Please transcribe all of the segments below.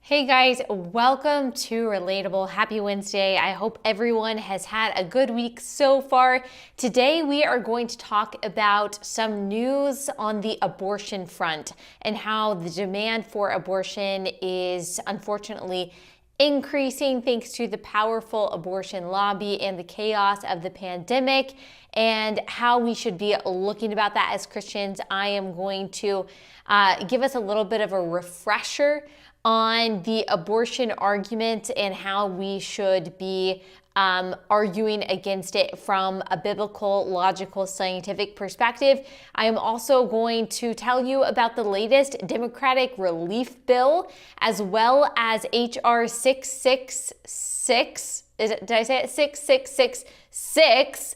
Hey guys, welcome to Relatable. Happy Wednesday. I hope everyone has had a good week so far. Today we are going to talk about some news on the abortion front and how the demand for abortion is unfortunately increasing thanks to the powerful abortion lobby and the chaos of the pandemic, and how we should be looking about that as Christians. I am going to give us a little bit of a refresher on the abortion argument and how we should be arguing against it from a biblical, logical, scientific perspective. I am also going to tell you about the latest Democratic relief bill, as well as HR 666. Did I say it? 6666,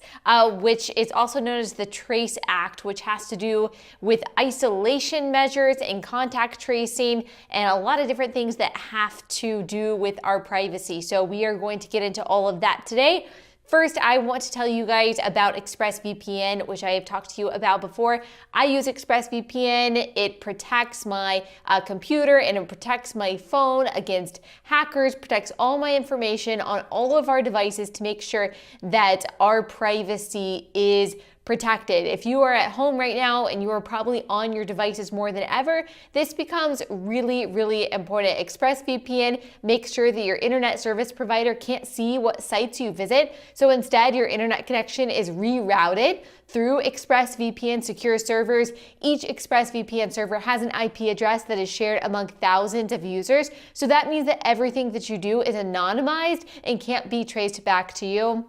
which is also known as the Trace Act, which has to do with isolation measures and contact tracing and a lot of different things that have to do with our privacy. So we are going to get into all of that today. First, I want to tell you guys about Expressvpn, which I have talked to you about before. I use Expressvpn. It protects my computer and it protects my phone against hackers, protects all my information on all of our devices to make sure that our privacy is protected. If you are at home right now and you are probably on your devices more than ever, this becomes really, really important. Expressvpn makes sure that your internet service provider can't see what sites you visit. So instead, your internet connection is rerouted through Expressvpn secure servers. Each Expressvpn server has an IP address that is shared among thousands of users. So that means that everything that you do is anonymized and can't be traced back to you,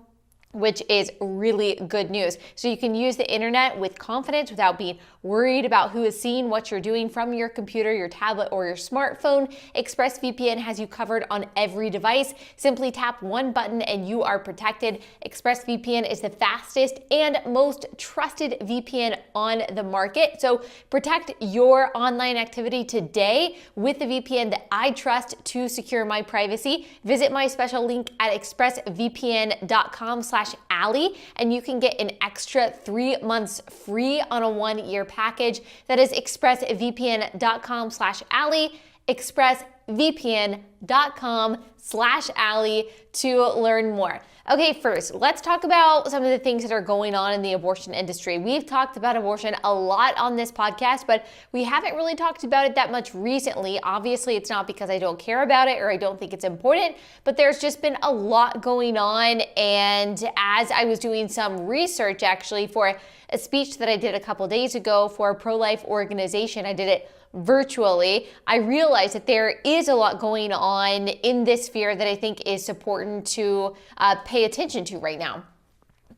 which is really good news. So you can use the internet with confidence without being worried about who is seeing what you're doing from your computer, your tablet, or your smartphone. Expressvpn has you covered on every device. Simply tap one button and you are protected. Expressvpn is the fastest and most trusted VPN on the market. So protect your online activity today with the VPN that I trust to secure my privacy. Visit my special link at expressvpn.com/Allie and you can get an extra 3 months free on a 1-year package. That is expressvpn.com/Allie, expressvpn.com/Allie to learn more. Okay, first, let's talk about some of the things that are going on in the abortion industry. We've talked about abortion a lot on this podcast, but we haven't really talked about it that much recently. Obviously, it's not because I don't care about it or I don't think it's important, but there's just been a lot going on. And as I was doing some research actually for a speech that I did a couple days ago for a pro-life organization, I did it virtually, I realized that there is a lot going on in this sphere that I think is important to pay attention to right now.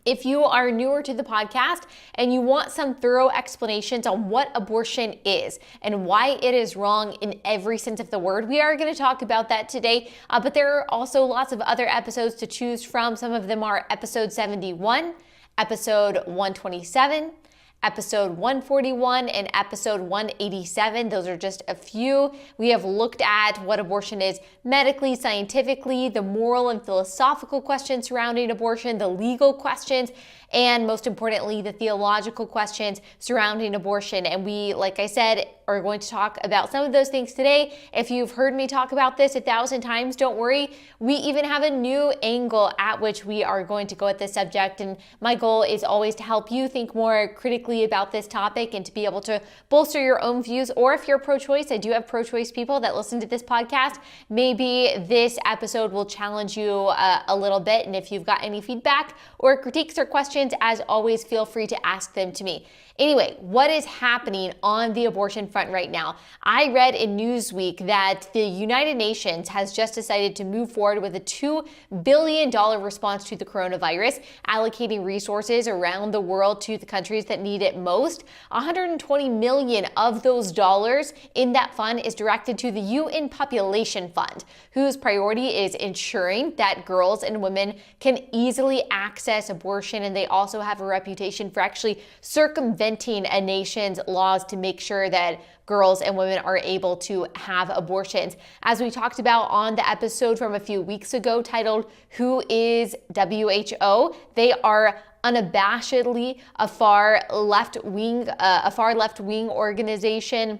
If you are newer to the podcast and you want some thorough explanations on what abortion is and why it is wrong in every sense of the word, we are going to talk about that today. But there are also lots of other episodes to choose from. Some of them are episode 71, episode 127, episode 141, and episode 187. Those are just a few. We have looked at what abortion is medically, scientifically, the moral and philosophical questions surrounding abortion, the legal questions, and most importantly, the theological questions surrounding abortion. And we, like I said, are going to talk about some of those things today. If you've heard me talk about this 1,000 times, don't worry. We even have a new angle at which we are going to go at this subject. And my goal is always to help you think more critically about this topic and to be able to bolster your own views. Or if you're pro-choice, I do have pro-choice people that listen to this podcast. Maybe this episode will challenge you a little bit. And if you've got any feedback or critiques or questions, as always, feel free to ask them to me. Anyway, what is happening on the abortion front right now? I read in Newsweek that the United Nations has just decided to move forward with a $2 billion response to the coronavirus, allocating resources around the world to the countries that need it most. 120 million of those dollars in that fund is directed to the UN Population Fund, whose priority is ensuring that girls and women can easily access abortion, and they also have a reputation for actually circumventing a nation's laws to make sure that girls and women are able to have abortions. As we talked about on the episode from a few weeks ago titled "Who is WHO?", they are unabashedly a far left-wing organization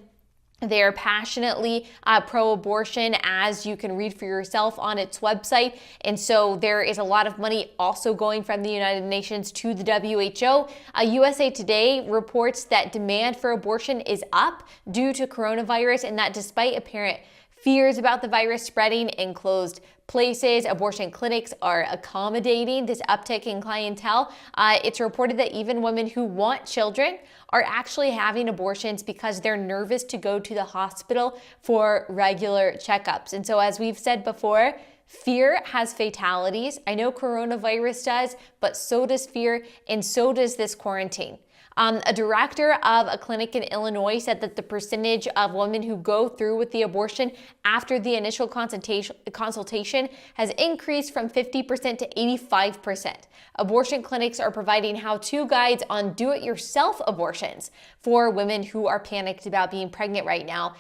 They are passionately pro-abortion, as you can read for yourself on its website. And so there is a lot of money also going from the United Nations to the WHO. USA Today reports that demand for abortion is up due to coronavirus, and that despite apparent fears about the virus spreading in closed places, abortion clinics are accommodating this uptick in clientele. It's reported that even women who want children are actually having abortions because they're nervous to go to the hospital for regular checkups. And so, as we've said before, fear has fatalities. I know coronavirus does, but so does fear, and so does this quarantine. A director of a clinic in Illinois said that the percentage of women who go through with the abortion after the initial consultation has increased from 50% to 85%. Abortion clinics are providing how-to guides on do-it-yourself abortions for women who are panicked about being pregnant right now.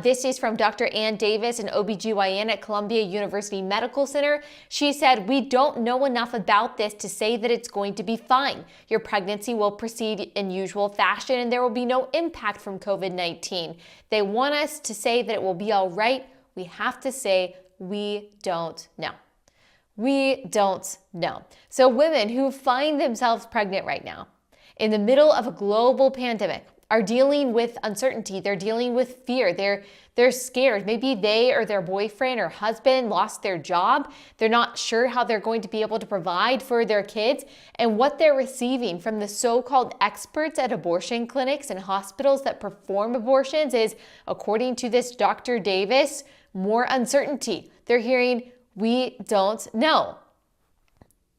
This is from Dr. Ann Davis, an OBGYN at Columbia University Medical Center. She said, "We don't know enough about this to say that it's going to be fine. Your pregnancy will proceed in usual fashion and there will be no impact from COVID-19. They want us to say that it will be all right. We have to say we don't know." We don't know. So women who find themselves pregnant right now in the middle of a global pandemic are dealing with uncertainty. They're dealing with fear. They're scared. Maybe they or their boyfriend or husband lost their job. They're not sure how they're going to be able to provide for their kids. And what they're receiving from the so-called experts at abortion clinics and hospitals that perform abortions is, according to this Dr. Davis, more uncertainty. They're hearing, "We don't know."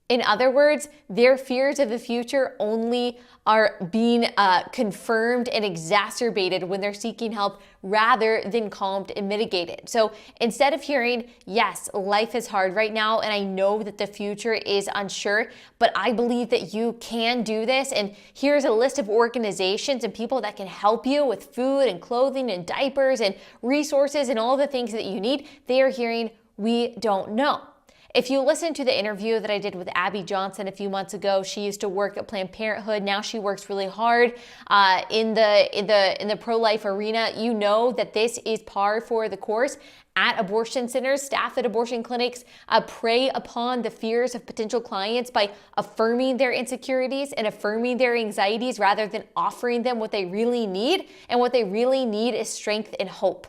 In other words, their fears of the future only are being confirmed and exacerbated when they're seeking help rather than calmed and mitigated. So instead of hearing, "Yes, life is hard right now, and I know that the future is unsure, but I believe that you can do this, and here's a list of organizations and people that can help you with food and clothing and diapers and resources and all the things that you need," they are hearing, "We don't know." If you listen to the interview that I did with Abby Johnson a few months ago, she used to work at Planned Parenthood. Now she works really hard in the pro-life arena. You know that this is par for the course. At abortion centers, staff at abortion clinics prey upon the fears of potential clients by affirming their insecurities and affirming their anxieties rather than offering them what they really need. And what they really need is strength and hope.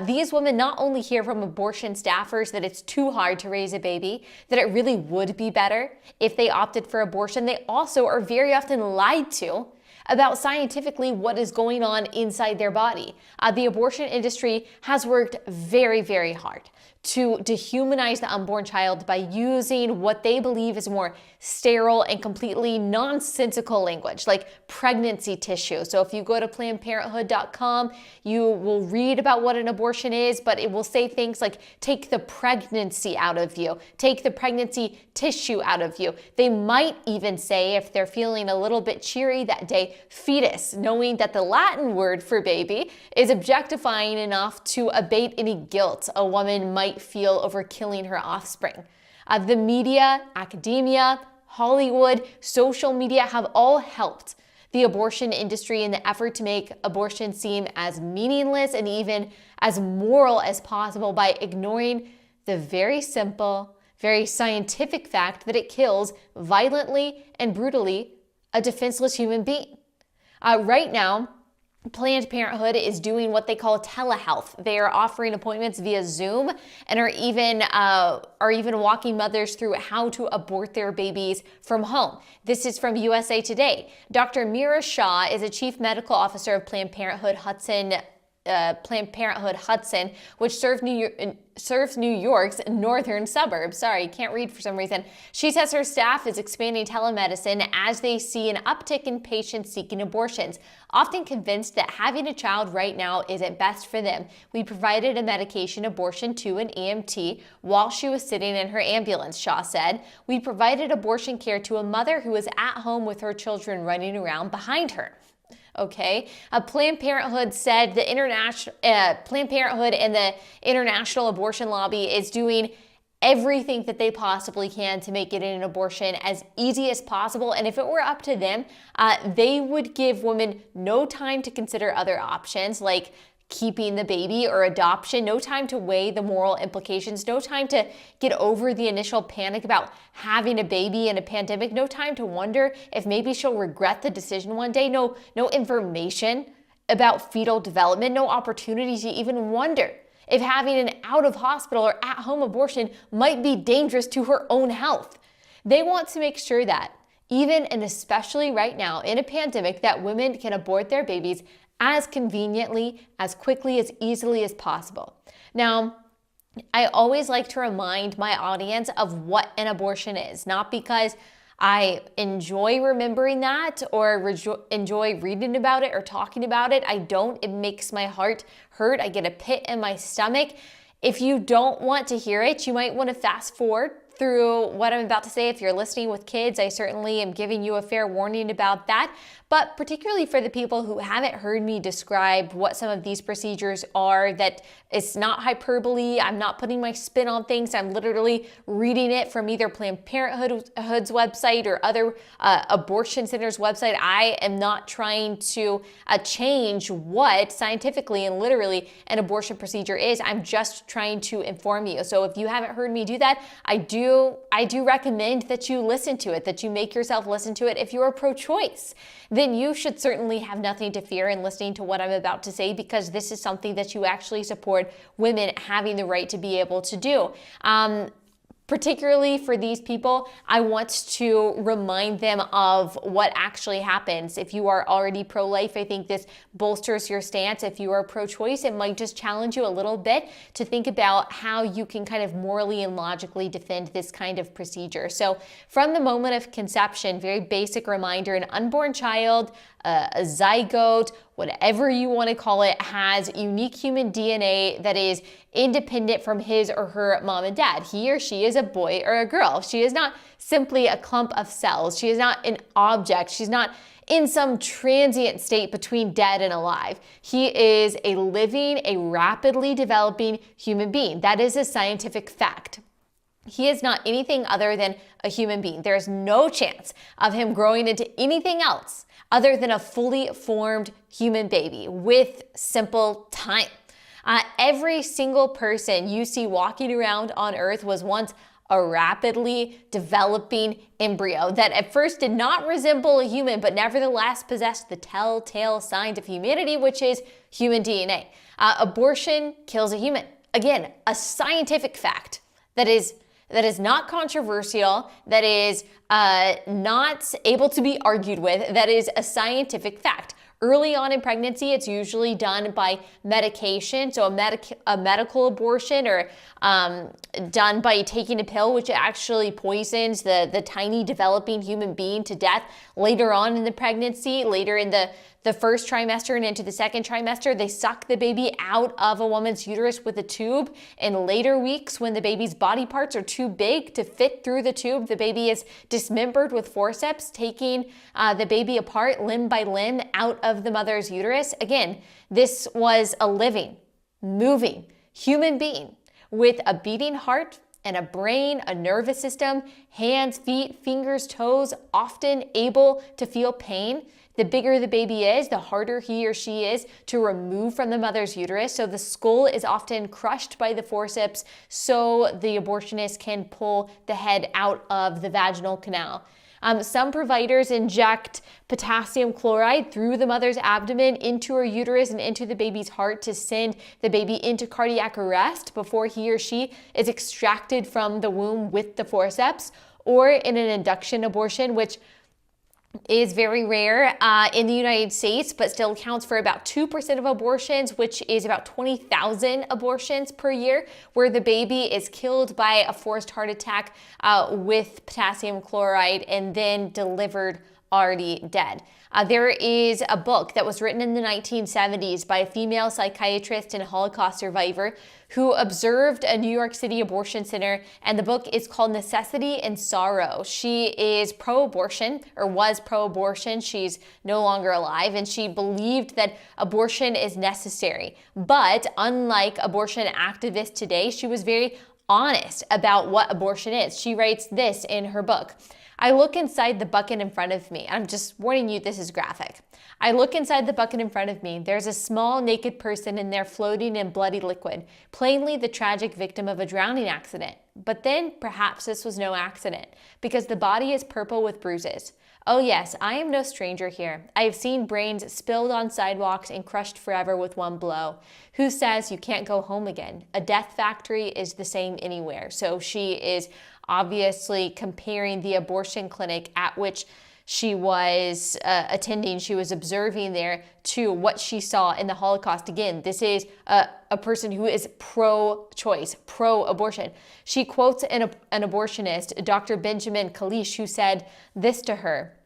These women not only hear from abortion staffers that it's too hard to raise a baby, that it really would be better if they opted for abortion, they also are very often lied to about scientifically what is going on inside their body. The abortion industry has worked very, very hard to dehumanize the unborn child by using what they believe is more sterile and completely nonsensical language, like pregnancy tissue. So if you go to PlannedParenthood.com, you will read about what an abortion is, but it will say things like, take the pregnancy out of you, take the pregnancy tissue out of you. They might even say, if they're feeling a little bit cheery that day, fetus, knowing that the Latin word for baby is objectifying enough to abate any guilt a woman might feel over killing her offspring. The media, academia, Hollywood, social media have all helped the abortion industry in the effort to make abortion seem as meaningless and even as moral as possible by ignoring the very simple, very scientific fact that it kills violently and brutally a defenseless human being. Right now, Planned Parenthood is doing what they call telehealth. They are offering appointments via Zoom and are even walking mothers through how to abort their babies from home. This is from USA Today. Dr. Mira Shah is a chief medical officer of Planned Parenthood Hudson, which serves New York's northern suburbs. Sorry, can't read for some reason. She says her staff is expanding telemedicine as they see an uptick in patients seeking abortions, often convinced that having a child right now isn't best for them. We provided a medication abortion to an EMT while she was sitting in her ambulance, Shaw said. We provided abortion care to a mother who was at home with her children running around behind her. Okay, Planned Parenthood said Planned Parenthood and the International Abortion Lobby is doing everything that they possibly can to make getting an abortion as easy as possible. And if it were up to them, they would give women no time to consider other options like keeping the baby or adoption, no time to weigh the moral implications, no time to get over the initial panic about having a baby in a pandemic, no time to wonder if maybe she'll regret the decision one day, no information about fetal development, no opportunity to even wonder if having an out-of-hospital or at-home abortion might be dangerous to her own health. They want to make sure that, even and especially right now in a pandemic, that women can abort their babies as conveniently, as quickly, as easily as possible. Now, I always like to remind my audience of what an abortion is, not because I enjoy remembering that or enjoy reading about it or talking about it. I don't. It makes my heart hurt. I get a pit in my stomach. If you don't want to hear it, you might want to fast forward through what I'm about to say. If you're listening with kids, I certainly am giving you a fair warning about that. But particularly for the people who haven't heard me describe what some of these procedures are, that it's not hyperbole, I'm not putting my spin on things, I'm literally reading it from either Planned Parenthood's website or other abortion centers' website. I am not trying to change what scientifically and literally an abortion procedure is. I'm just trying to inform you. So if you haven't heard me do that, I do recommend that you listen to it, that you make yourself listen to it. If you are pro-choice, then you should certainly have nothing to fear in listening to what I'm about to say, because this is something that you actually support women having the right to be able to do. Particularly for these people, I want to remind them of what actually happens. If you are already pro-life, I think this bolsters your stance. If you are pro-choice, it might just challenge you a little bit to think about how you can kind of morally and logically defend this kind of procedure. So from the moment of conception, very basic reminder, an unborn child, a zygote, whatever you want to call it, has unique human DNA that is independent from his or her mom and dad. He or she is a boy or a girl. She is not simply a clump of cells. She is not an object. She's not in some transient state between dead and alive. He is a living, a rapidly developing human being. That is a scientific fact. He is not anything other than a human being. There is no chance of him growing into anything else other than a fully formed human baby with simple time. Every single person you see walking around on Earth was once a rapidly developing embryo that at first did not resemble a human, but nevertheless possessed the telltale signs of humanity, which is human DNA. Abortion kills a human. Again, a scientific fact that is not controversial, that is not able to be argued with, that is a scientific fact. Early on in pregnancy, it's usually done by medication, so a medical abortion, or done by taking a pill, which actually poisons the tiny developing human being to death. Later on in the pregnancy, later in the first trimester and into the second trimester, they suck the baby out of a woman's uterus with a tube. In later weeks, when the baby's body parts are too big to fit through the tube, the baby is dismembered with forceps, taking the baby apart limb by limb out of the mother's uterus. Again, this was a living, moving human being with a beating heart and a brain, a nervous system, hands, feet, fingers, toes, often able to feel pain. The bigger the baby is, the harder he or she is to remove from the mother's uterus. So the skull is often crushed by the forceps so the abortionist can pull the head out of the vaginal canal. Some providers inject potassium chloride through the mother's abdomen into her uterus and into the baby's heart to send the baby into cardiac arrest before he or she is extracted from the womb with the forceps, or in an induction abortion, which is very rare in the United States, but still accounts for about 2% of abortions, which is about 20,000 abortions per year, where the baby is killed by a forced heart attack with potassium chloride and then delivered already dead. There is a book that was written in the 1970s by a female psychiatrist and Holocaust survivor who observed a New York City abortion center, and the book is called Necessity and Sorrow. She is pro-abortion, or was pro-abortion. She's no longer alive, and she believed that abortion is necessary. But unlike abortion activists today, she was very honest about what abortion is. She writes this in her book: I look inside the bucket in front of me. I'm just warning you, this is graphic. I look inside the bucket in front of me. There's a small naked person in there floating in bloody liquid, plainly the tragic victim of a drowning accident. But then perhaps this was no accident, because the body is purple with bruises. Oh yes, I am no stranger here. I have seen brains spilled on sidewalks and crushed forever with one blow. Who says you can't go home again? A death factory is the same anywhere. So she is obviously comparing the abortion clinic at which she was attending, she was observing there, to what she saw in the Holocaust. Again, this is a person who is pro-choice, pro-abortion. She quotes an abortionist, Dr. Benjamin Kalish, who said this to her: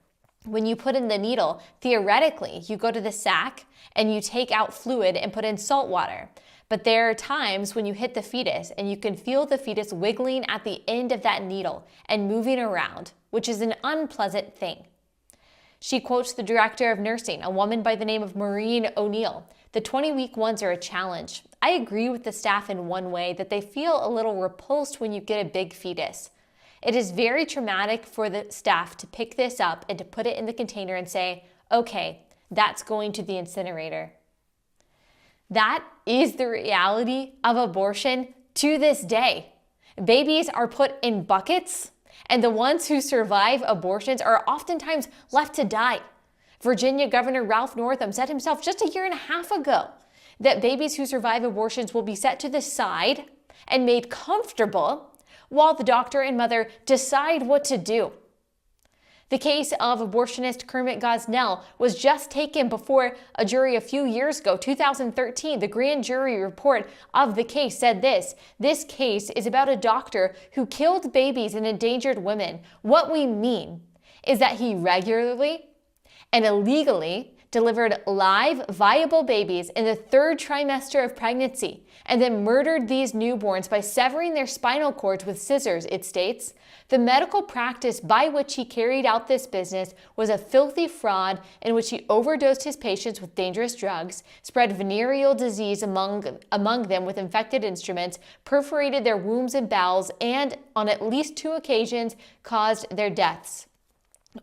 when you put in the needle, theoretically, you go to the sac and you take out fluid and put in salt water. But there are times when you hit the fetus and you can feel the fetus wiggling at the end of that needle and moving around, which is an unpleasant thing. She quotes the director of nursing, a woman by the name of Maureen O'Neill. The 20-week ones are a challenge. I agree with the staff in one way, that they feel a little repulsed when you get a big fetus. It is very traumatic for the staff to pick this up and to put it in the container and say, okay, that's going to the incinerator. That is the reality of abortion to this day. Babies are put in buckets, and the ones who survive abortions are oftentimes left to die. Virginia Governor Ralph Northam said himself just a year and a half ago that babies who survive abortions will be set to the side and made comfortable while the doctor and mother decide what to do. The case of abortionist Kermit Gosnell was just taken before a jury a few years ago, 2013. The grand jury report of the case said this: this case is about a doctor who killed babies and endangered women. What we mean is that he regularly and illegally delivered live, viable babies in the 3rd trimester of pregnancy, and then murdered these newborns by severing their spinal cords with scissors, it states. The medical practice by which he carried out this business was a filthy fraud in which he overdosed his patients with dangerous drugs, spread venereal disease among them with infected instruments, perforated their wombs and bowels, and on at least 2 occasions caused their deaths.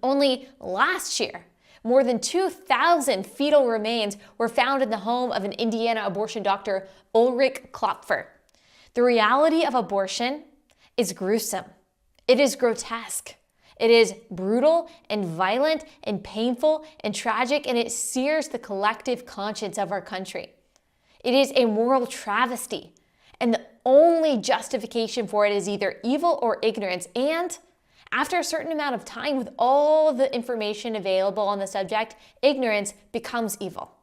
Only last year, more than 2,000 fetal remains were found in the home of an Indiana abortion doctor, Ulrich Klopfer. The reality of abortion is gruesome. It is grotesque. It is brutal and violent and painful and tragic, and it sears the collective conscience of our country. It is a moral travesty, and the only justification for it is either evil or ignorance. And after a certain amount of time, with all the information available on the subject, ignorance becomes evil.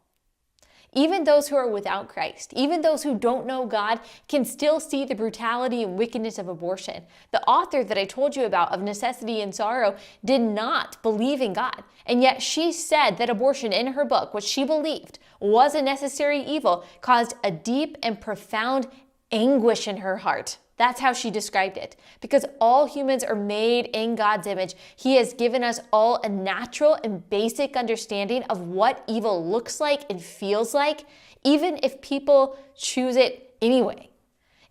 Even those who are without Christ, even those who don't know God, can still see the brutality and wickedness of abortion. The author that I told you about, of Necessity and Sorrow, did not believe in God. And yet she said that abortion in her book, which she believed was a necessary evil, caused a deep and profound anguish in her heart. That's how she described it. Because all humans are made in God's image, He has given us all a natural and basic understanding of what evil looks like and feels like, even if people choose it anyway.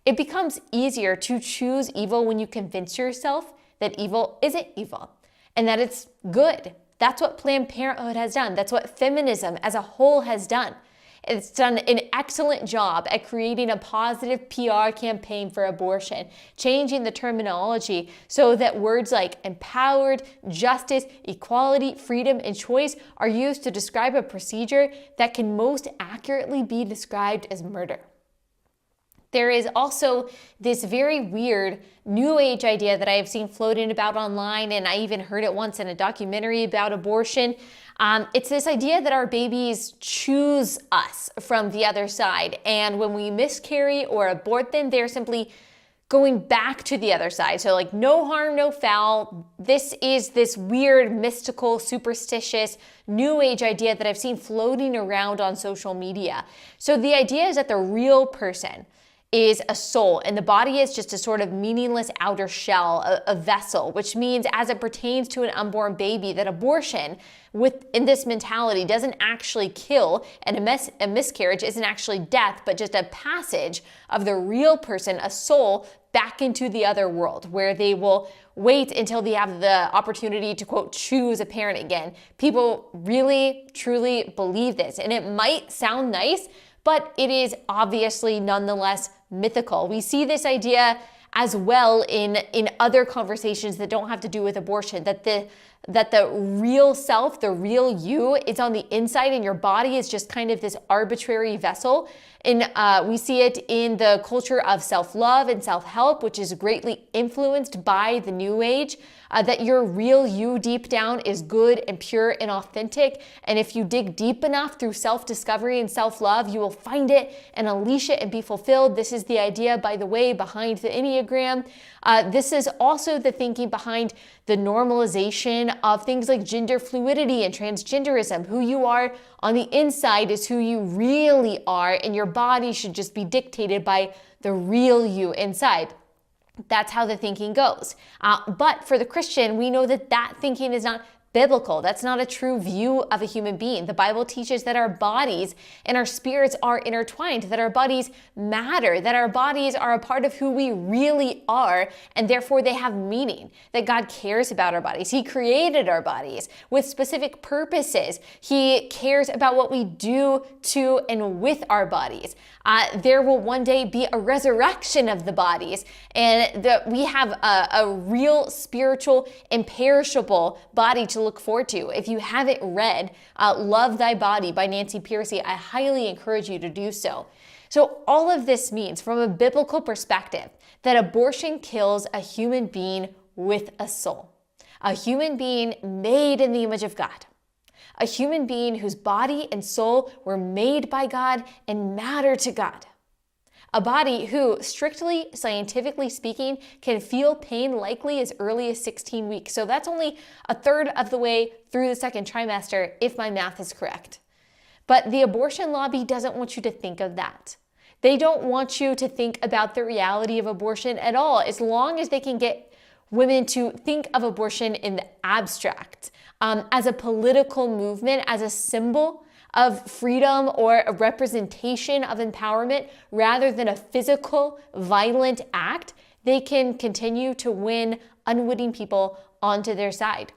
It becomes easier to choose evil when you convince yourself that evil isn't evil and that it's good. That's what Planned Parenthood has done. That's what feminism as a whole has done. It's done an excellent job at creating a positive PR campaign for abortion, changing the terminology so that words like empowered, justice, equality, freedom, and choice are used to describe a procedure that can most accurately be described as murder. There is also this very weird New Age idea that I have seen floating about online, and I even heard it once in a documentary about abortion. It's this idea that our babies choose us from the other side, and when we miscarry or abort them, they're simply going back to the other side. So like no harm, no foul. This is this weird, mystical, superstitious, New Age idea that I've seen floating around on social media. So the idea is that the real person is a soul, and the body is just a sort of meaningless outer shell, a vessel, which means as it pertains to an unborn baby, that abortion in this mentality doesn't actually kill, and a miscarriage isn't actually death, but just a passage of the real person, a soul, back into the other world, where they will wait until they have the opportunity to, quote, choose a parent again. People really, truly believe this, and it might sound nice, but it is obviously nonetheless mythical. We see this idea as well in other conversations that don't have to do with abortion, that the real self, the real you, is on the inside, and your body is just kind of this arbitrary vessel. And we see it in the culture of self-love and self-help, which is greatly influenced by the New Age, that your real you deep down is good and pure and authentic. And if you dig deep enough through self-discovery and self-love, you will find it and unleash it and be fulfilled. This is the idea, by the way, behind the Enneagram. This is also the thinking behind the normalization of things like gender fluidity and transgenderism. Who you are on the inside is who you really are, and your body should just be dictated by the real you inside. That's how the thinking goes. But for the Christian, we know that that thinking is not biblical. That's not a true view of a human being. The Bible teaches that our bodies and our spirits are intertwined, that our bodies matter, that our bodies are a part of who we really are, and therefore they have meaning, that God cares about our bodies. He created our bodies with specific purposes. He cares about what we do to and with our bodies. There will one day be a resurrection of the bodies, and that we have a real spiritual, imperishable body to look forward to. If you haven't read Love Thy Body by Nancy Pearcey, I highly encourage you to do so. So all of this means, from a biblical perspective, that abortion kills a human being with a soul, a human being made in the image of God, a human being whose body and soul were made by God and matter to God. A body who, strictly scientifically speaking, can feel pain likely as early as 16 weeks. So that's only a third of the way through the second trimester, if my math is correct. But the abortion lobby doesn't want you to think of that. They don't want you to think about the reality of abortion at all, as long as they can get women to think of abortion in the abstract, as a political movement, as a symbol of freedom or a representation of empowerment, rather than a physical, violent act. They can continue to win unwitting people onto their side.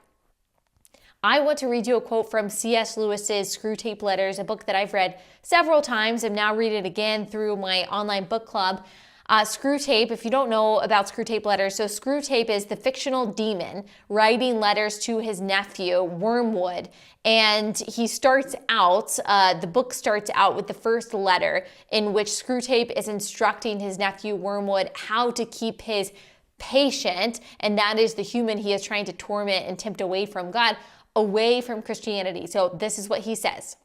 I want to read you a quote from C.S. Lewis's Screwtape Letters, a book that I've read several times and now read it again through my online book club. Screwtape, if you don't know about Screwtape Letters, so Screwtape is the fictional demon writing letters to his nephew, Wormwood. And he starts out, the book starts out with the first letter in which Screwtape is instructing his nephew, Wormwood, how to keep his patient, and that is the human he is trying to torment and tempt away from God, away from Christianity. So this is what he says.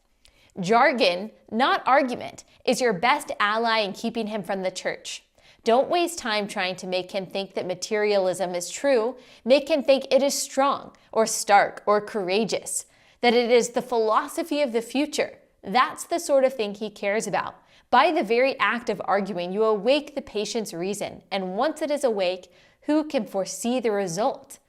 Jargon, not argument, is your best ally in keeping him from the church. Don't waste time trying to make him think that materialism is true. Make him think it is strong or stark or courageous, that it is the philosophy of the future. That's the sort of thing he cares about. By the very act of arguing, you awake the patient's reason, and once it is awake, who can foresee the result?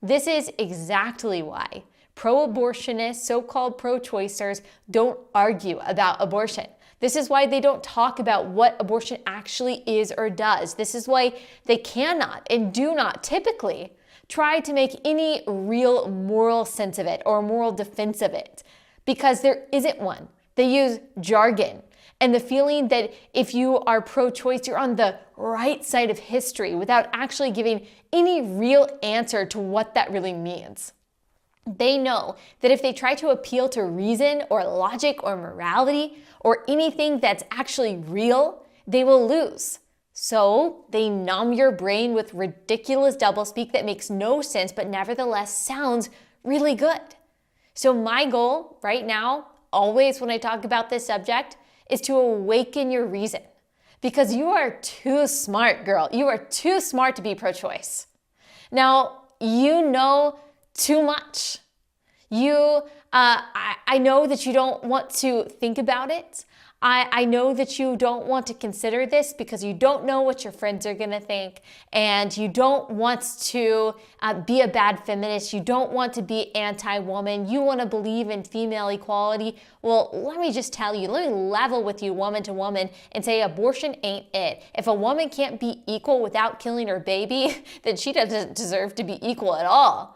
This is exactly why pro-abortionists, so-called pro-choicers, don't argue about abortion. This is why they don't talk about what abortion actually is or does. This is why they cannot and do not typically try to make any real moral sense of it or moral defense of it, because there isn't one. They use jargon and the feeling that if you are pro-choice, you're on the right side of history, without actually giving any real answer to what that really means. They know that if they try to appeal to reason or logic or morality or anything that's actually real, they will lose. So they numb your brain with ridiculous doublespeak that makes no sense but nevertheless sounds really good. So my goal right now, always when I talk about this subject, is to awaken your reason. Because you are too smart, girl. You are too smart to be pro-choice. Now, you know too much. I know that you don't want to think about it. I know that you don't want to consider this because you don't know what your friends are going to think, and you don't want to be a bad feminist. You don't want to be anti-woman. You want to believe in female equality. Well, let me just tell you, let me level with you woman to woman and say abortion ain't it. If a woman can't be equal without killing her baby, then she doesn't deserve to be equal at all.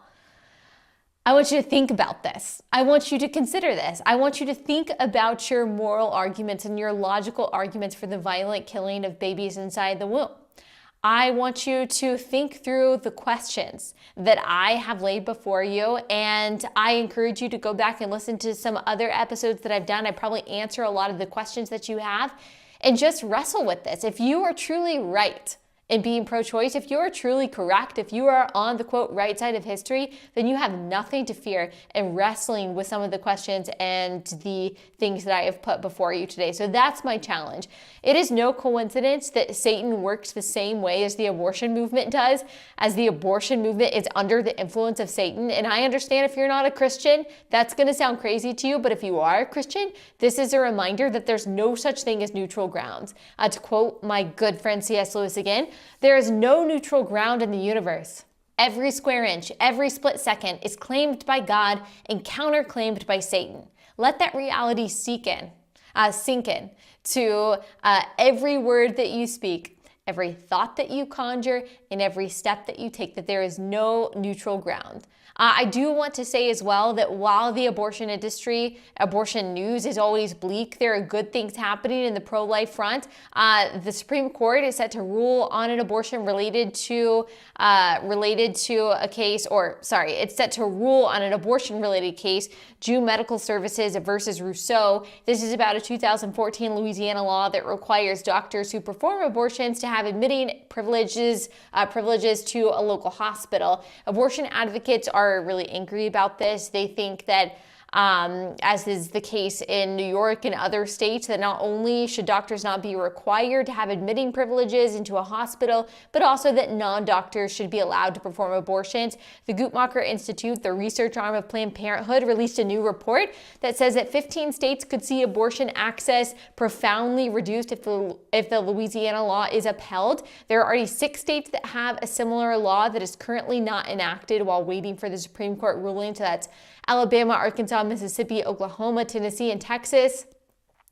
I want you to think about this. I want you to consider this. I want you to think about your moral arguments and your logical arguments for the violent killing of babies inside the womb. I want you to think through the questions that I have laid before you, and I encourage you to go back and listen to some other episodes that I've done. I probably answer a lot of the questions that you have, and just wrestle with this. If you are truly right in being pro-choice, if you are truly correct, if you are on the quote right side of history, then you have nothing to fear in wrestling with some of the questions and the things that I have put before you today. So that's my challenge. It is no coincidence that Satan works the same way as the abortion movement does, as the abortion movement is under the influence of Satan. And I understand if you're not a Christian, that's going to sound crazy to you, but if you are a Christian, this is a reminder that there's no such thing as neutral grounds. To quote my good friend C.S. Lewis again, there is no neutral ground in the universe. Every square inch, every split second is claimed by God and counterclaimed by Satan. Let that reality sink in to every word that you speak, every thought that you conjure, and every step that you take, that there is no neutral ground. I do want to say as well that while the abortion industry, abortion news is always bleak, there are good things happening in the pro-life front. The Supreme Court is set to rule on an abortion related to a case, it's set to rule on an abortion-related case, June Medical Services versus Rousseau. This is about a 2014 Louisiana law that requires doctors who perform abortions to have admitting privileges to a local hospital. Abortion advocates are really angry about this. They think that, as is the case in New York and other states, that not only should doctors not be required to have admitting privileges into a hospital, but also that non-doctors should be allowed to perform abortions. The Guttmacher Institute, the research arm of Planned Parenthood, released a new report that says that 15 states could see abortion access profoundly reduced if the Louisiana law is upheld. There are already 6 states that have a similar law that is currently not enacted while waiting for the Supreme Court ruling. So that's Alabama, Arkansas, Mississippi, Oklahoma, Tennessee, and Texas.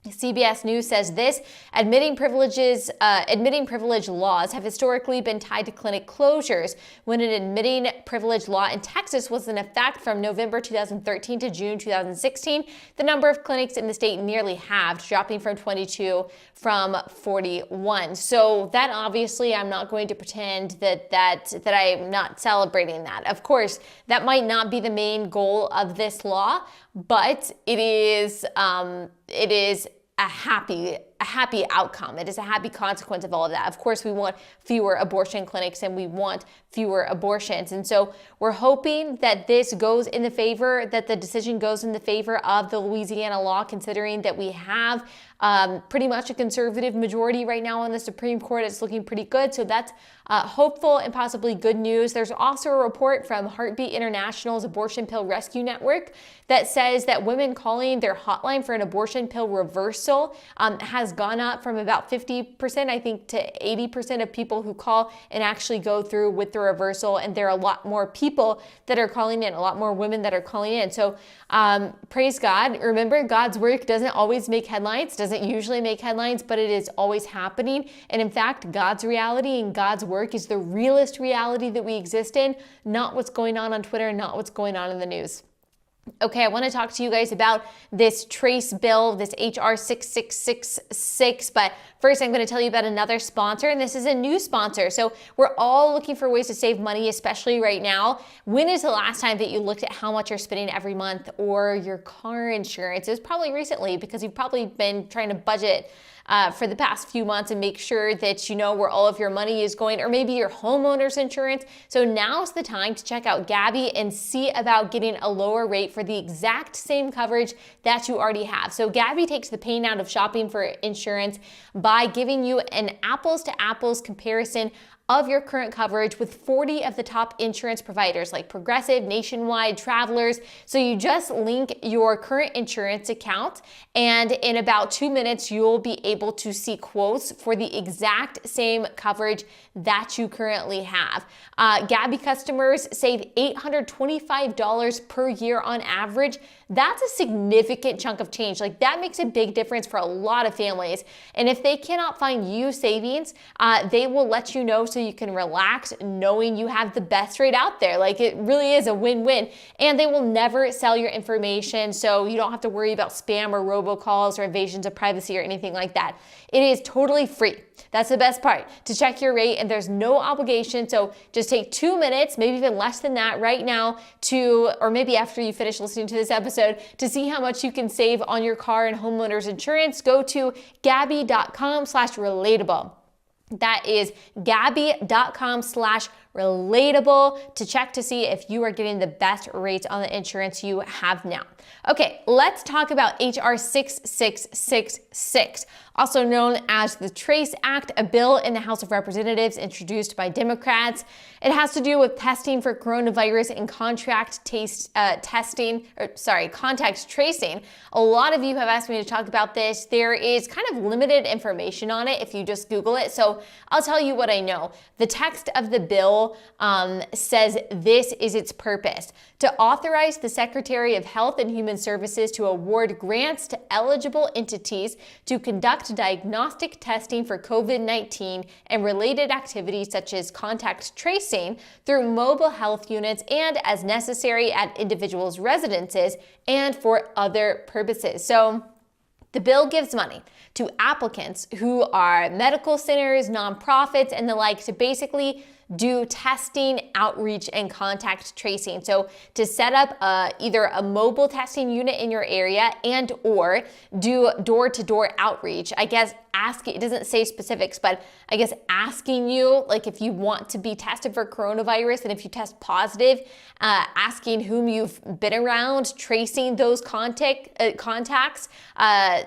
CBS News says this: admitting privilege laws have historically been tied to clinic closures. When an admitting privilege law in Texas was in effect from November 2013 to June 2016, the number of clinics in the state nearly halved, dropping from 22 from 41. So that obviously, I'm not going to pretend that I'm not celebrating that. Of course, that might not be the main goal of this law, but it is a happy outcome. It is a happy consequence of all of that. Of course, we want fewer abortion clinics and we want fewer abortions. And so we're hoping that this goes in the favor, that the decision goes in the favor of the Louisiana law, considering that we have pretty much a conservative majority right now on the Supreme Court. It's looking pretty good. So that's hopeful and possibly good news. There's also a report from Heartbeat International's Abortion Pill Rescue Network that says that women calling their hotline for an abortion pill reversal has gone up from about 50%, I think, to 80% of people who call and actually go through with the reversal. And there are a lot more people that are calling in, a lot more women that are calling in. So praise God. Remember, God's work doesn't always make headlines, doesn't usually make headlines, but it is always happening. And in fact, God's reality and God's work is the realest reality that we exist in, not what's going on Twitter, not what's going on in the news. Okay, I want to talk to you guys about this Trace bill, this HR 6666, but first I'm going to tell you about another sponsor, and this is a new sponsor. So we're all looking for ways to save money, especially right now. When is the last time that you looked at how much you're spending every month or your car insurance? It was probably recently, because you've probably been trying to budget for the past few months and make sure that you know where all of your money is going, or maybe your homeowner's insurance. So now's the time to check out Gabby and see about getting a lower rate for the exact same coverage that you already have. So Gabby takes the pain out of shopping for insurance by giving you an apples to apples comparison of your current coverage with 40 of the top insurance providers like Progressive, Nationwide, Travelers. So you just link your current insurance account, and in about 2 minutes, you'll be able to see quotes for the exact same coverage that you currently have. Gabby customers save $825 per year on average. That's a significant chunk of change. Like, that makes a big difference for a lot of families. And if they cannot find you savings, they will let you know so you can relax knowing you have the best rate out there. Like, it really is a win-win. And they will never sell your information, so you don't have to worry about spam or robocalls or invasions of privacy or anything like that. It is totally free. That's the best part, to check your rate, and there's no obligation. So just take 2 minutes, maybe even less than that right now or maybe after you finish listening to this episode, to see how much you can save on your car and homeowners insurance. Go to Gabby.com/relatable. That is Gabby.com/relatable to check to see if you are getting the best rates on the insurance you have now. Okay, let's talk about HR 6666, also known as the TRACE Act, a bill in the House of Representatives introduced by Democrats. It has to do with testing for coronavirus and contact tracing. A lot of you have asked me to talk about this. There is kind of limited information on it if you just Google it, so I'll tell you what I know. The text of the bill says this is its purpose: to authorize the Secretary of Health and Human Services to award grants to eligible entities to conduct diagnostic testing for COVID-19 and related activities such as contact tracing through mobile health units and as necessary at individuals' residences and for other purposes. So the bill gives money to applicants who are medical centers, nonprofits, and the like to basically do testing, outreach, and contact tracing. So to set up either a mobile testing unit in your area and or do door-to-door outreach. I guess it doesn't say specifics, but I guess asking you, like, if you want to be tested for coronavirus and if you test positive, asking whom you've been around, tracing those contacts,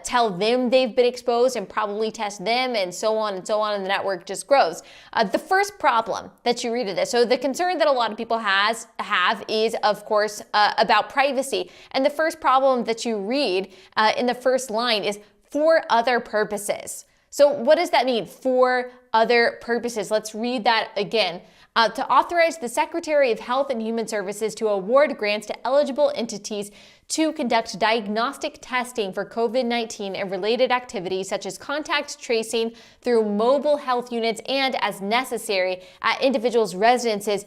tell them they've been exposed and probably test them, and so on, and the network just grows. The first problem that you read of this, so the concern that a lot of people have is, of course, about privacy. And the first problem that you read in the first line is for other purposes. So what does that mean, for other purposes? Let's read that again. To authorize the Secretary of Health and Human Services to award grants to eligible entities to conduct diagnostic testing for COVID-19 and related activities such as contact tracing through mobile health units and as necessary at individuals' residences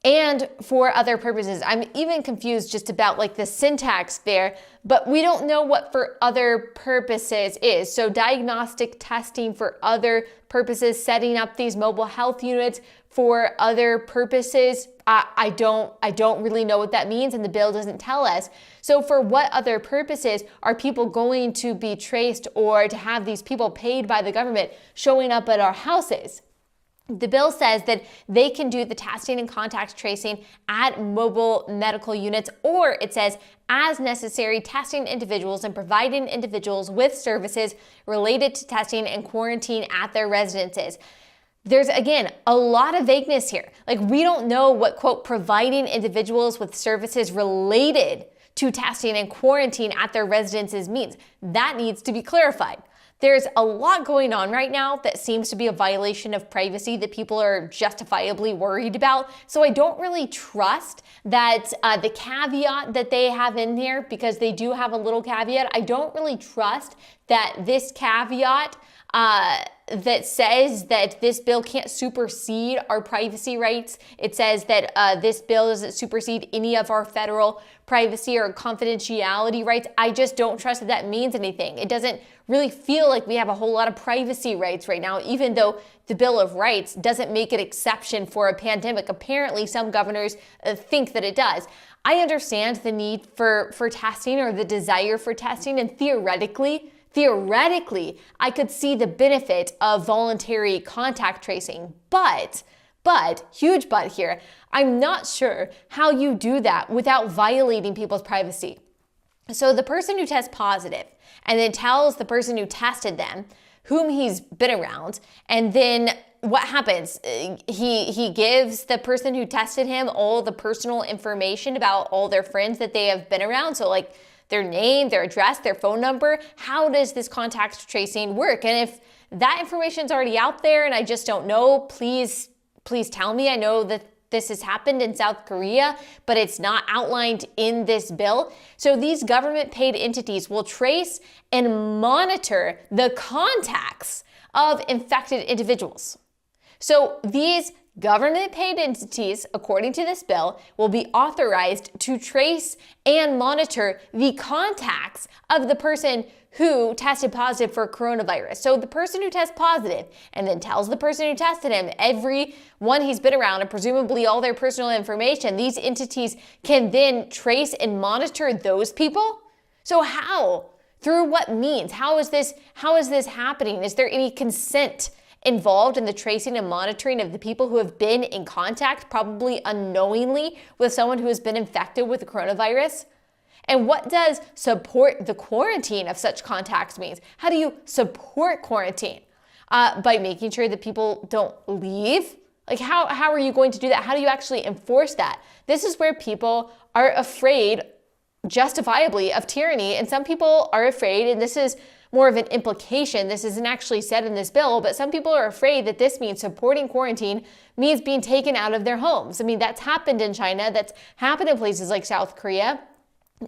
and for other purposes. I'm even confused just about like the syntax there, but we don't know what for other purposes is. So diagnostic testing for other purposes, setting up these mobile health units for other purposes. I don't really know what that means, and the bill doesn't tell us. So for what other purposes are people going to be traced or to have these people paid by the government showing up at our houses? The bill says that they can do the testing and contact tracing at mobile medical units, or it says as necessary, testing individuals and providing individuals with services related to testing and quarantine at their residences. There's, again, a lot of vagueness here. Like, we don't know what, quote, providing individuals with services related to testing and quarantine at their residences means. That needs to be clarified. There's a lot going on right now that seems to be a violation of privacy that people are justifiably worried about. So I don't really trust that the caveat that they have in here, because they do have a little caveat, I don't really trust that this caveat that says that this bill can't supersede our privacy rights. It says that this bill doesn't supersede any of our federal privacy or confidentiality rights. I just don't trust that that means anything. It doesn't really feel like we have a whole lot of privacy rights right now, even though the Bill of Rights doesn't make an exception for a pandemic. Apparently, some governors think that it does. I understand the need for testing or the desire for testing, and theoretically, I could see the benefit of voluntary contact tracing, but, huge but here, I'm not sure how you do that without violating people's privacy. So the person who tests positive and then tells the person who tested them whom he's been around, and then what happens? He gives the person who tested him all the personal information about all their friends that they have been around. So like their name, their address, their phone number. How does this contact tracing work? And if that information is already out there and I just don't know, please tell me. I know that this has happened in South Korea, but it's not outlined in this bill. So these government paid entities will trace and monitor the contacts of infected individuals. So these government paid entities, according to this bill, will be authorized to trace and monitor the contacts of the person who tested positive for coronavirus. So the person who tests positive and then tells the person who tested him everyone he's been around and presumably all their personal information, these entities can then trace and monitor those people. So how? Through what means? How is this happening? Is there any consent involved in the tracing and monitoring of the people who have been in contact, probably unknowingly, with someone who has been infected with the coronavirus? And what does support the quarantine of such contacts means? How do you support quarantine? By making sure that people don't leave? Like how are you going to do that? How do you actually enforce that? This is where people are afraid, justifiably, of tyranny. And some people are afraid, and this is more of an implication, this isn't actually said in this bill, but some people are afraid that this means supporting quarantine means being taken out of their homes. I mean, that's happened in China, that's happened in places like South Korea.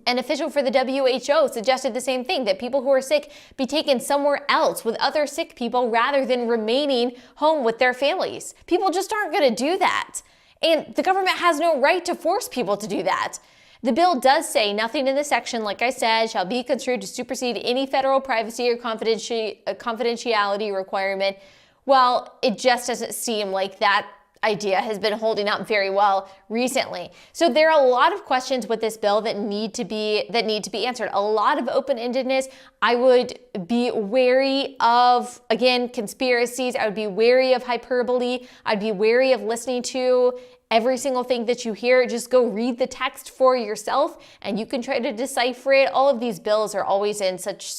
An official for the WHO suggested the same thing, that people who are sick be taken somewhere else with other sick people rather than remaining home with their families. People just aren't going to do that. And the government has no right to force people to do that. The bill does say nothing in this section, like I said, shall be construed to supersede any federal privacy or confidentiality requirement. Well, it just doesn't seem like that idea has been holding up very well recently. So there are a lot of questions with this bill that need to be answered. A lot of open-endedness. I would be wary of, again, conspiracies. I would be wary of hyperbole. I'd be wary of listening to every single thing that you hear. Just go read the text for yourself and you can try to decipher it. All of these bills are always in such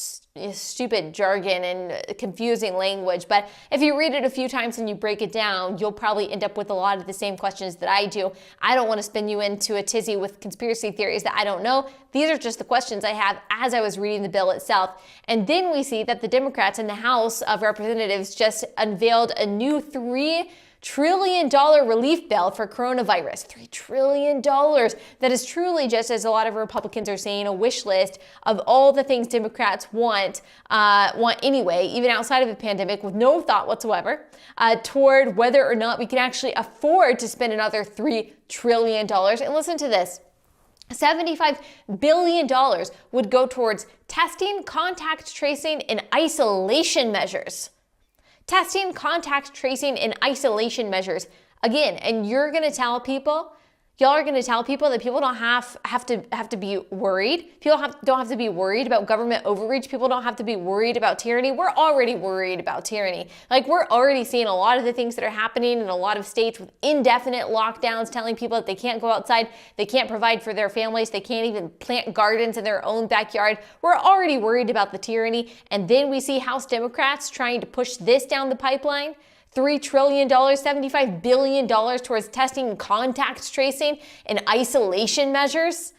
stupid jargon and confusing language, but if you read it a few times and you break it down, you'll probably end up with a lot of the same questions that I do. I don't want to spin you into a tizzy with conspiracy theories that I don't know. These are just the questions I have as I was reading the bill itself. And then we see that the Democrats in the House of Representatives just unveiled a new $3 trillion relief bill for coronavirus. $3 trillion. That is truly, just as a lot of Republicans are saying, a wish list of all the things Democrats want anyway, even outside of a pandemic, with no thought whatsoever toward whether or not we can actually afford to spend another $3 trillion. And listen to this. $75 billion would go towards testing, contact tracing, and isolation measures. Testing, contact tracing, and isolation measures. Again, and you're going to tell people, y'all are going to tell people that people don't have to be worried. People don't have to be worried about government overreach. People don't have to be worried about tyranny. We're already worried about tyranny. Like, we're already seeing a lot of the things that are happening in a lot of states with indefinite lockdowns, telling people that they can't go outside, they can't provide for their families, they can't even plant gardens in their own backyard. We're already worried about the tyranny. And then we see House Democrats trying to push this down the pipeline. $3 trillion, $75 billion towards testing, contact tracing, and isolation measures.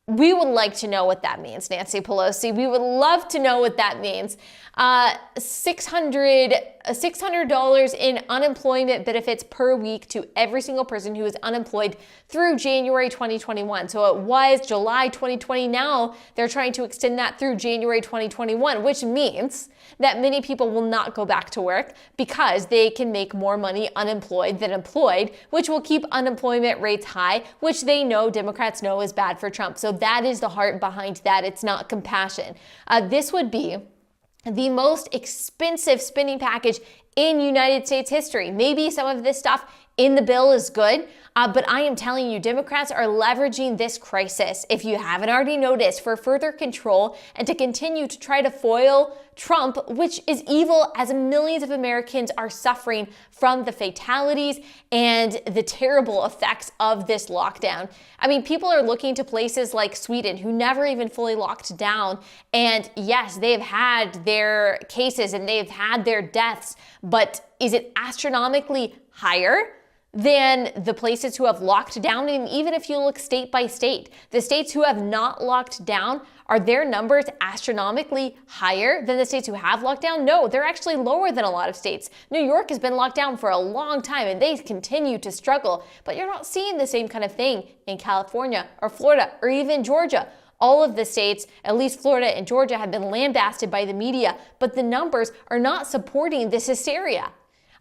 We would like to know what that means, Nancy Pelosi. We would love to know what that means. $600 in unemployment benefits per week to every single person who is unemployed through January 2021. So it was July 2020. Now they're trying to extend that through January 2021, which means that many people will not go back to work because they can make more money unemployed than employed, which will keep unemployment rates high, which Democrats know is bad for Trump. So that is the heart behind that. It's not compassion. This would be the most expensive spending package in United States history. Maybe some of this stuff in the bill is good, but I am telling you, Democrats are leveraging this crisis, if you haven't already noticed, for further control and to continue to try to foil Trump, which is evil, as millions of Americans are suffering from the fatalities and the terrible effects of this lockdown. I mean, people are looking to places like Sweden, who never even fully locked down. And yes, they've had their cases and they've had their deaths, but is it astronomically higher than the places who have locked down? And even if you look state by state, the states who have not locked down, are their numbers astronomically higher than the states who have locked down? No, they're actually lower than a lot of states. New York has been locked down for a long time and they continue to struggle, but you're not seeing the same kind of thing in California or Florida or even Georgia. All of the states, at least Florida and Georgia, have been lambasted by the media, but the numbers are not supporting this hysteria.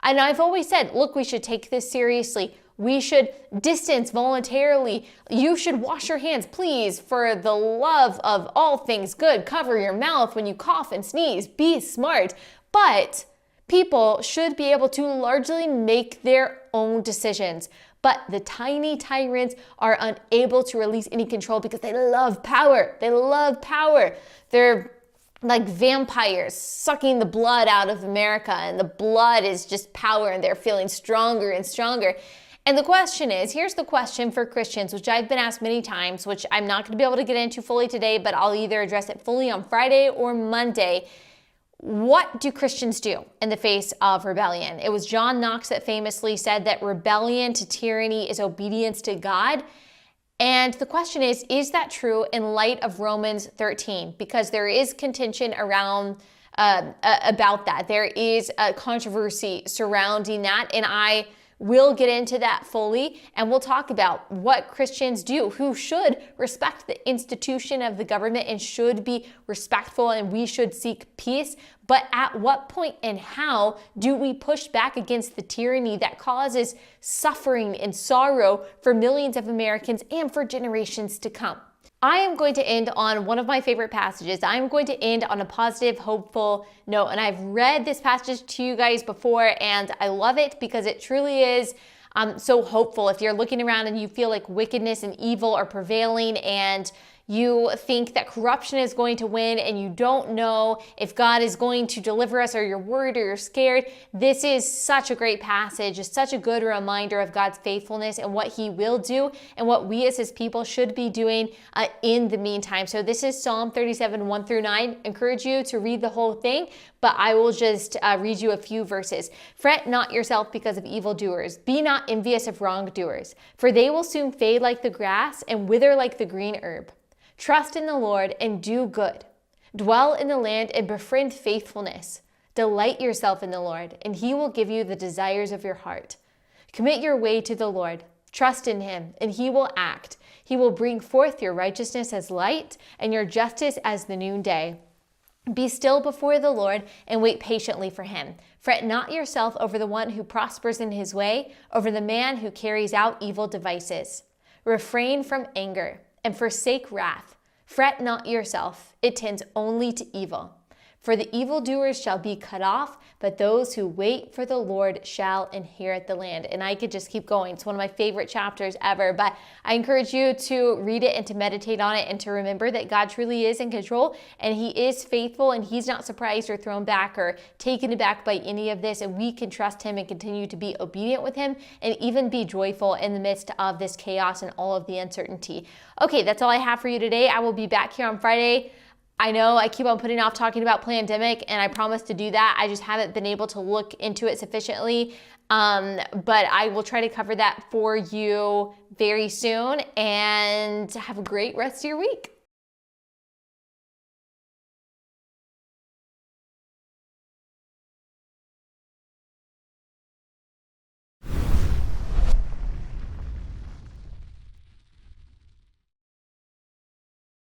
And I've always said, look, we should take this seriously. We should distance voluntarily. You should wash your hands, please, for the love of all things good. Cover your mouth when you cough and sneeze. Be smart. But people should be able to largely make their own decisions. But the tiny tyrants are unable to release any control because they love power. They love power. They're like vampires sucking the blood out of America, and the blood is just power, and they're feeling stronger and stronger. And the question is, here's the question for Christians, which I've been asked many times, which I'm not going to be able to get into fully today, but I'll either address it fully on Friday or Monday. What do Christians do in the face of rebellion? It was John Knox that famously said that rebellion to tyranny is obedience to God. And the question is that true in light of Romans 13? Because there is contention around about that. There is a controversy surrounding that, and I will get into that fully, and we'll talk about what Christians do who should respect the institution of the government and should be respectful, and we should seek peace. But at what point and how do we push back against the tyranny that causes suffering and sorrow for millions of Americans and for generations to come? I am going to end on one of my favorite passages. I'm going to end on a positive, hopeful note. And I've read this passage to you guys before, and I love it because it truly is so hopeful. If you're looking around and you feel like wickedness and evil are prevailing, and you think that corruption is going to win, and you don't know if God is going to deliver us, or you're worried or you're scared, this is such a great passage. It's such a good reminder of God's faithfulness and what he will do and what we as his people should be doing in the meantime. So this is Psalm 37, 1-9. I encourage you to read the whole thing, but I will just read you a few verses. Fret not yourself because of evildoers. Be not envious of wrongdoers, for they will soon fade like the grass and wither like the green herb. Trust in the Lord and do good. Dwell in the land and befriend faithfulness. Delight yourself in the Lord, and he will give you the desires of your heart. Commit your way to the Lord. Trust in him, and he will act. He will bring forth your righteousness as light and your justice as the noonday. Be still before the Lord and wait patiently for him. Fret not yourself over the one who prospers in his way, over the man who carries out evil devices. Refrain from anger and forsake wrath. Fret not yourself, it tends only to evil. For the evildoers shall be cut off, but those who wait for the Lord shall inherit the land. And I could just keep going. It's one of my favorite chapters ever, but I encourage you to read it and to meditate on it and to remember that God truly is in control, and he is faithful, and he's not surprised or thrown back or taken aback by any of this, and we can trust him and continue to be obedient with him and even be joyful in the midst of this chaos and all of the uncertainty. Okay, that's all I have for you today. I will be back here on Friday. I know I keep on putting off talking about pandemic, and I promise to do that. I just haven't been able to look into it sufficiently, but I will try to cover that for you very soon, and have a great rest of your week.